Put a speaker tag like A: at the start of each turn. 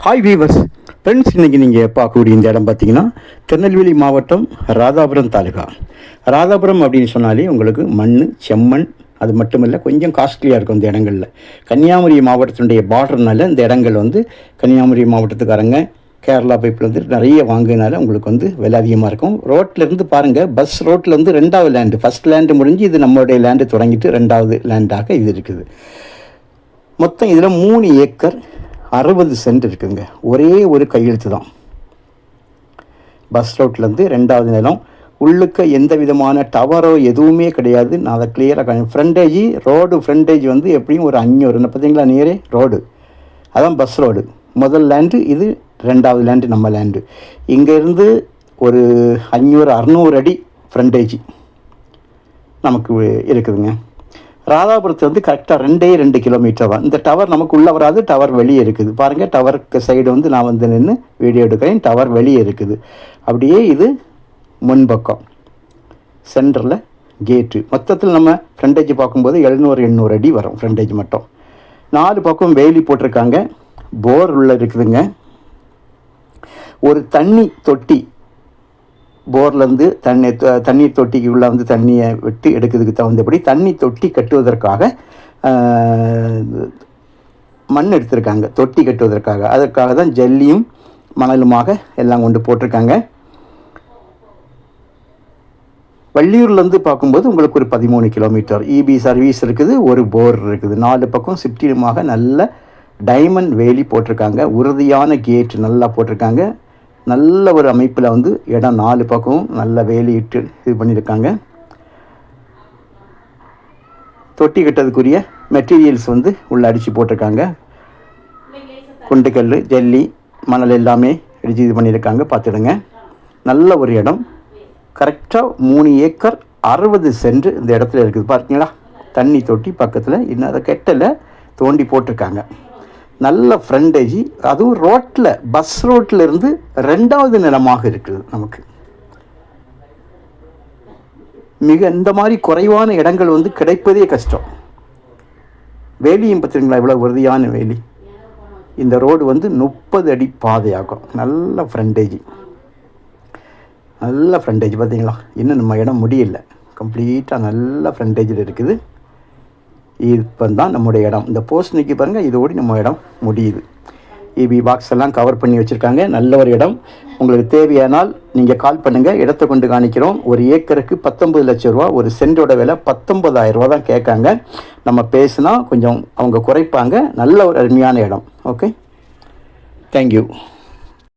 A: Hi viewers friends, இன்றைக்கி நீங்கள் பார்க்கக்கூடிய இந்த இடம் பார்த்தீங்கன்னா திருநெல்வேலி மாவட்டம் ராதாபுரம் தாலுகா. ராதாபுரம் அப்படின்னு சொன்னாலே உங்களுக்கு மண், செம்மண், அது மட்டும் இல்லை கொஞ்சம் காஸ்ட்லியாக இருக்கும் இந்த இடங்களில். கன்னியாகுமரி மாவட்டத்தினுடைய பார்டர்னால இந்த இடங்கள் வந்து கன்னியாகுமரி மாவட்டத்துக்காரங்க கேரளா பைப்பில் வந்து நிறைய வாங்கினால உங்களுக்கு வந்து விலை அதிகமாக இருக்கும். ரோட்லேருந்து பாருங்கள், பஸ் ரோட்டில் வந்து ரெண்டாவது லேண்டு, ஃபஸ்ட் லேண்டு முடிஞ்சு இது நம்மளுடைய லேண்டு தொடங்கிட்டு ரெண்டாவது லேண்டாக இது இருக்குது. மொத்தம் இதில் 3 ஏக்கர் 60 சென்ட் இருக்குங்க. ஒரே ஒரு கையெழுத்து தான். பஸ் ரோட்லேருந்து ரெண்டாவது நிலம், உள்ளுக்க எந்த விதமான டவரோ எதுவுமே கிடையாது. நான் அதை கிளியராக ஃப்ரண்டேஜ் ரோடு ஃப்ரண்டேஜ் வந்து எப்படியும் ஒரு 500 பார்த்தீங்களா, நேரே ரோடு, அதான் பஸ் ரோடு. முதல் லேண்டு இது, ரெண்டாவது லேண்டு நம்ம லேண்டு. இங்கேருந்து ஒரு 500-600 அடி ஃப்ரண்டேஜ் நமக்கு இருக்குதுங்க. ராதாபுரத்தில் வந்து கரெக்டாக 2 கிலோமீட்டர் தான். இந்த டவர் நமக்கு உள்ளே வராது, டவர் வெளியே இருக்குது. பாருங்கள், டவருக்கு சைடு வந்து நான் வந்து நின்று வீடியோ எடுக்கிறேன். டவர் வெளியே இருக்குது. அப்படியே இது முன்பக்கம் சென்டரில் கேட்டு. மொத்தத்தில் நம்ம ஃப்ரண்டேஜ் பார்க்கும்போது 700-800 அடி வரும் ஃப்ரண்டேஜ் மட்டும். 4 பக்கம் வேலி போட்டிருக்காங்க. போர் உள்ள இருக்குதுங்க. ஒரு தண்ணி தொட்டி, போர்லேருந்து தண்ணீர் தொட்டிக்கு உள்ளே வந்து தண்ணியை விட்டு எடுக்கிறதுக்கு தகுந்தபடி தண்ணி தொட்டி கட்டுவதற்காக மண் எடுத்திருக்காங்க. தொட்டி கட்டுவதற்காக, அதற்காக தான் ஜல்லியும் மணலுமாக எல்லாம் கொண்டு போட்டிருக்காங்க. வள்ளியூர்லேருந்து பார்க்கும்போது உங்களுக்கு ஒரு 13 கிலோமீட்டர் இபி சர்வீஸ் இருக்குது. ஒரு போர் இருக்குது. 4 பக்கம் சுற்றிலுமாக நல்ல டைமண்ட் வேலி போட்டிருக்காங்க. உறுதியான கேட் நல்லா போட்டிருக்காங்க. நல்ல ஒரு அமைப்பில் வந்து இடம் 4 பக்கமும் நல்ல வேலி இட்டு இது பண்ணியிருக்காங்க. தொட்டி கட்டுறதுக்குரிய மெட்டீரியல்ஸ் வந்து உள்ளே அடித்து போட்டிருக்காங்க. குண்டுக்கல், ஜல்லி, மணல் எல்லாமே அடித்து இது பண்ணியிருக்காங்க. பார்த்துடுங்க, நல்ல ஒரு இடம். கரெக்டாக 3 ஏக்கர் 60 சென்ட் இந்த இடத்துல இருக்குது. பார்த்தீங்களா, தண்ணி தொட்டி பக்கத்தில் இன்னும் அதை கெட்டலை தோண்டி போட்டிருக்காங்க. நல்ல ஃப்ரண்டேஜ், அதுவும் ரோட்டில், பஸ் ரோட்டில் இருந்து ரெண்டாவது நிலமாக இருக்குது நமக்கு. இந்த மாதிரி குறைவான இடங்கள் வந்து கிடைப்பதே கஷ்டம். வேலியும் பார்த்துருங்களா, இவ்வளோ உறுதியான வேலி. இந்த ரோடு வந்து 30 அடி பாதையாகும். நல்ல ஃப்ரண்டேஜ் பார்த்தீங்களா. இன்னும் நம்ம இடம் முடியல, கம்ப்ளீட்டாக நல்ல ஃப்ரண்டேஜில் இருக்குது. இப்போ தான் நம்முடைய இடம். இந்த போஸ்ட் நிற்கி பாருங்கள், இதோடு நம்ம இடம் முடியுது. இபி பாக்ஸ் எல்லாம் கவர் பண்ணி வச்சுருக்காங்க. நல்ல ஒரு இடம். உங்களுக்கு தேவையானால் நீங்கள் கால் பண்ணுங்கள், இடத்தை கொண்டு காணிக்கிறோம். ஒரு ஏக்கருக்கு 19 லட்சம் ரூபா, ஒரு சென்டோட விலை 19,000 ரூபா தான் கேட்காங்க. நம்ம பேசுனா கொஞ்சம் அவங்க குறைப்பாங்க. நல்ல ஒரு அருமையான இடம். Okay, thank you.